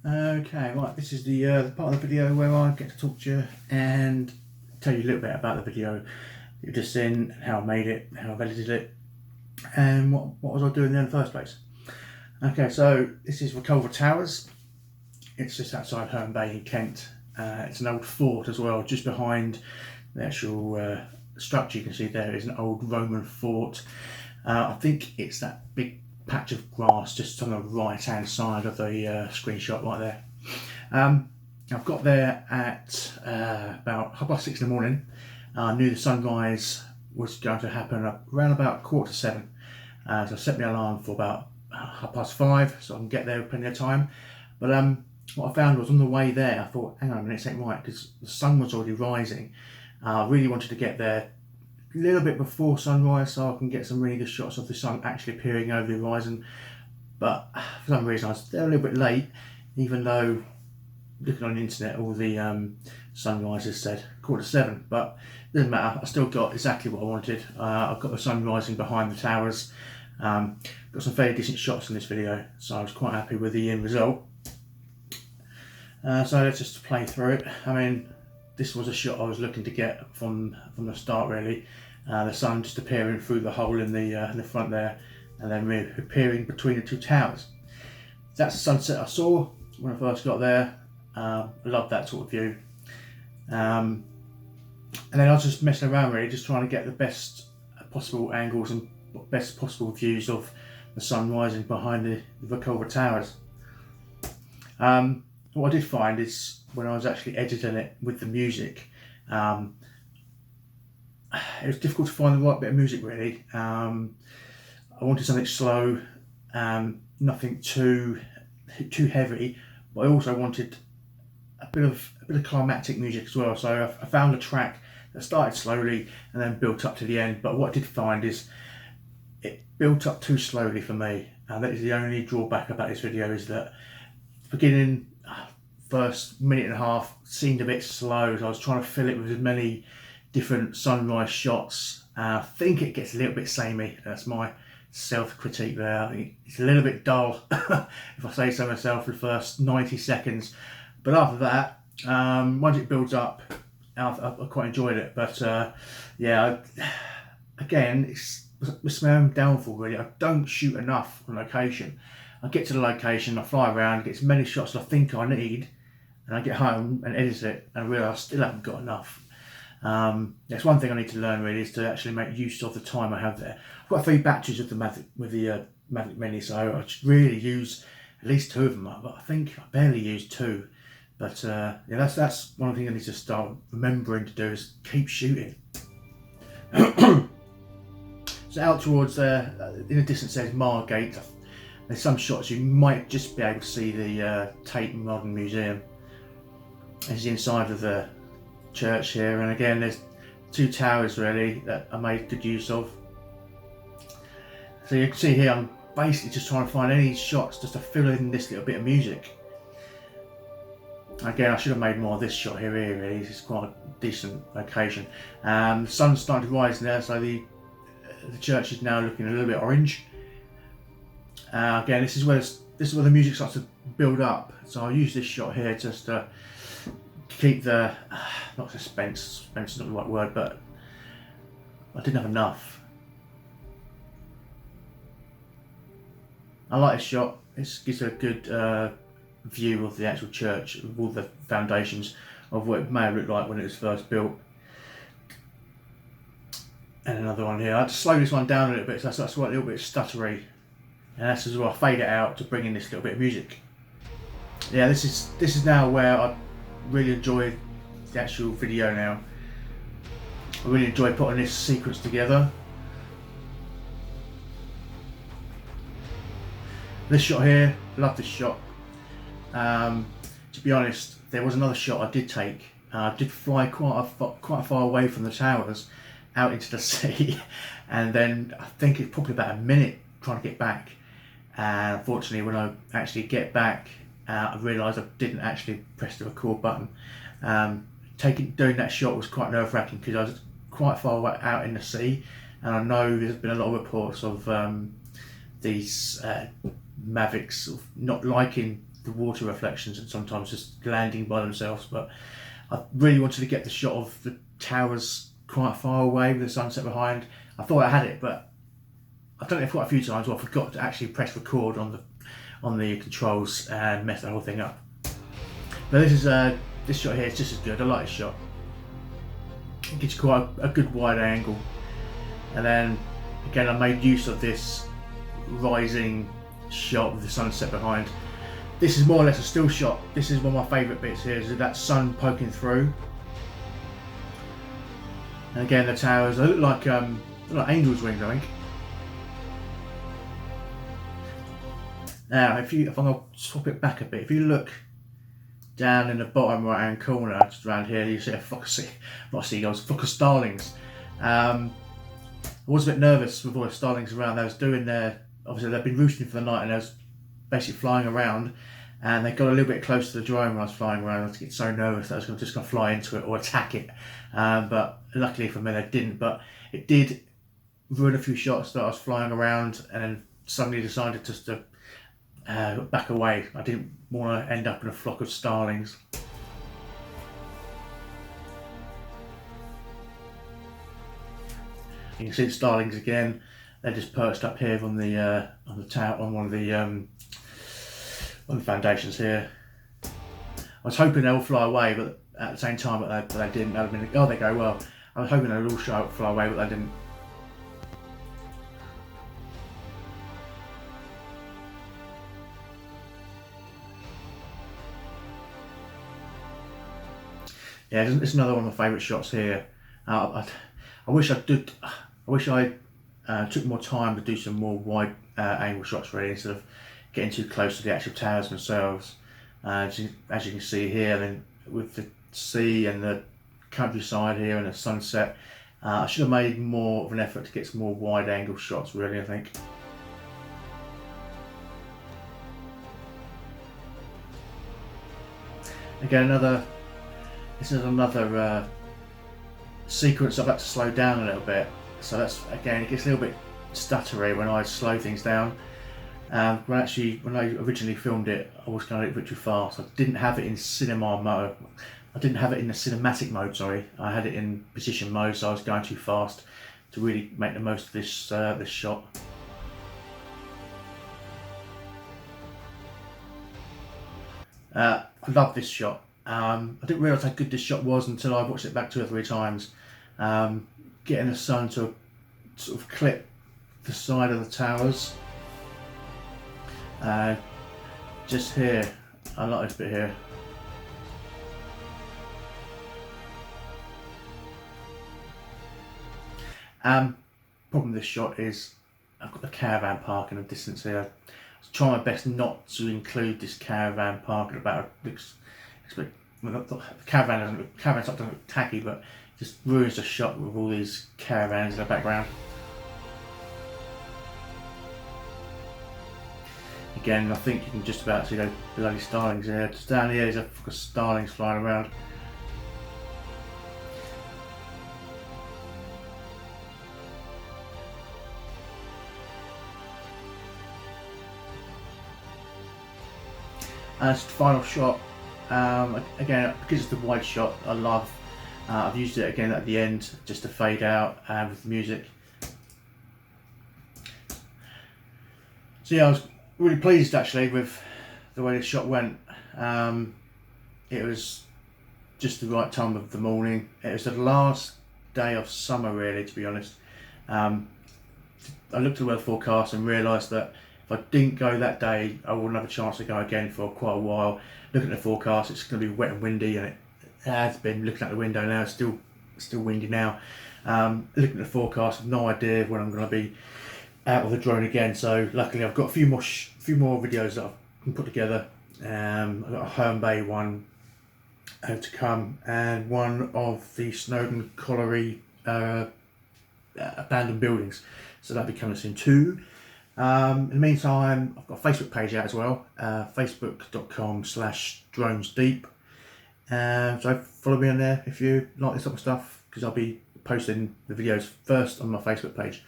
Okay, right, this is the part of the video where I get to talk to you and tell you a little bit about the video you've just seen, how I made it, how I've edited it, and what was I doing there in the first place. Okay, so this is Reculver Towers. It's just outside Herne Bay in Kent. It's an old fort as well, just behind the actual structure you can see there is an old Roman fort. I think it's that big patch of grass just on the right hand side of the screenshot right there. I've got there at about 6:30 in the morning. I knew the sunrise was going to happen around about 7:15. So I set my alarm for about 5:30 so I can get there with plenty of time. But what I found was on the way there, I thought, hang on a minute, this ain't right, because the sun was already rising. I really wanted to get there a little bit before sunrise so I can get some really good shots of the sun actually appearing over the horizon. But for some reason I was there a little bit late, even though looking on the internet all the sunrises said 7:15, but it doesn't matter, I still got exactly what I wanted. I've got the sun rising behind the towers. Got some fairly decent shots in this video, so I was quite happy with the end result. So let's just play through it. I mean, this was a shot I was looking to get from the start really. The sun just appearing through the hole in the front there, and then appearing between the two towers. That's the sunset I saw when I first got there. I love that sort of view. And then I was just messing around really, just trying to get the best possible angles and best possible views of the sun rising behind the Reculver Towers. What I did find is when I was actually editing it with the music, it was difficult to find the right bit of music really. I wanted something slow, nothing too heavy, but I also wanted a bit of climactic music as well. So I found a track that started slowly and then built up to the end. But what I did find is it built up too slowly for me, and that is the only drawback about this video, is that the beginning, first minute and a half seemed a bit slow. So I was trying to fill it with as many different sunrise shots. I think it gets a little bit samey. That's my self-critique there. I think it's a little bit dull, if I say so myself, for the first 90 seconds. But after that, once it builds up, I quite enjoyed it. But yeah, again, it's my own downfall really. I don't shoot enough on location. I get to the location, I fly around, get as many shots as I think I need, and I get home and edit it and realise I still haven't got enough. That's one thing I need to learn really, is to actually make use of the time I have there. I've got 3 batteries of the Mavic Mini, so I should really use at least 2 of them, but I think I barely use 2. But yeah, that's one thing I need to start remembering to do, is keep shooting. So out towards in the distance there's Margate. There's some shots you might just be able to see the Tate Modern Museum. There's the inside of the church here, and again there's 2 towers really that I made good use of. So you can see here I'm basically just trying to find any shots just to fill in this little bit of music. Again, I should have made more of this shot here really. This is quite a decent location. The sun's starting to rise now, so the church is now looking a little bit orange. Again, this is where the music starts to build up. So I'll use this shot here just to keep the not suspense. Suspense is not the right word, but I didn't have enough. I like this shot. It gives a good view of the actual church, of all the foundations of what it may have looked like when it was first built. And another one here. I had to slow this one down a little bit, so that's why a little bit stuttery. And that's as well, I fade it out to bring in this little bit of music. Yeah, this is now where I really enjoy the actual video now. I really enjoy putting this sequence together. This shot here, love this shot. To be honest, there was another shot I did take. I did fly quite far away from the towers, out into the sea, and then I think it's probably about a minute trying to get back. And unfortunately, when I actually get back, I realised I didn't actually press the record button. Doing that shot was quite nerve-wracking because I was quite far away out in the sea, and I know there's been a lot of reports of these Mavics not liking the water reflections and sometimes just landing by themselves. But I really wanted to get the shot of the towers quite far away with the sunset behind. I thought I had it, but I've done it quite a few times where I forgot to actually press record on the controls and mess the whole thing up. But this shot here is just as good. I like this shot. It gives you quite a good wide angle. And then again, I made use of this rising shot with the sunset behind. This is more or less a still shot. This is one of my favourite bits here, is that sun poking through. And again, the towers, they look like angels' wings, I think. Now, if I'm going to swap it back a bit, if you look down in the bottom right hand corner, just around here, you see a flock of starlings. I was a bit nervous with all the starlings around. They was doing obviously they've been roosting for the night, and they was basically flying around, and they got a little bit close to the drone when I was flying around. I was getting so nervous that I was just going to fly into it or attack it. But luckily for me, they didn't. But it did ruin a few shots that I was flying around, and then suddenly decided just to back away. I didn't want to end up in a flock of starlings. You can see the starlings again. They're just perched up here on the tower, on one of the foundations here. I was hoping they would fly away, but at the same time, but they didn't. That would have been, oh, they go well. I was hoping they would all fly away, but they didn't. Yeah, it's another one of my favourite shots here. I wish I did. I wish I took more time to do some more wide angle shots, really, instead of getting too close to the actual towers themselves. As you can see here, then with the sea and the countryside here and the sunset, I should have made more of an effort to get some more wide angle shots, really, I think. Again, this is another sequence I've had to slow down a little bit. So that's, again, it gets a little bit stuttery when I slow things down. When I originally filmed it, I was going a little bit too fast. I didn't have it in cinema mode. I didn't have it in the cinematic mode, sorry. I had it in position mode, so I was going too fast to really make the most of this this shot. I love this shot. I didn't realise how good this shot was until I watched it back 2 or 3 times. Getting the sun to sort of clip the side of the towers. Just here, I like this bit here. Problem with this shot is I've got the caravan park in the distance here. I was trying my best not to include this caravan park at about the caravan doesn't look tacky, but it just ruins the shot with all these caravans in the background. Again, I think you can just about see those bloody starlings here. Just down here, there's a starlings flying around. And it's the final shot. Again, because it's the wide shot, I love. I've used it again at the end just to fade out with the music. So yeah, I was really pleased actually with the way the shot went. It was just the right time of the morning. It was the last day of summer, really, to be honest. I looked at the weather forecast and realised that if I didn't go that day, I wouldn't have a chance to go again for quite a while. Looking at the forecast, it's going to be wet and windy, and it has been. Looking out the window now, it's still windy now. Looking at the forecast, I've no idea when I'm going to be out of the drone again. So luckily, I've got a few more videos that I can put together. I've got a Herne Bay one to come, and one of the Snowdon Colliery abandoned buildings. So that'll be coming soon too. In the meantime, I've got a Facebook page out as well, facebook.com/dronesdeep. So follow me on there if you like this type of stuff, because I'll be posting the videos first on my Facebook page.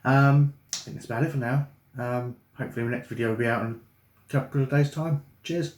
I think that's about it for now. Hopefully the next video will be out in a couple of days' time. Cheers.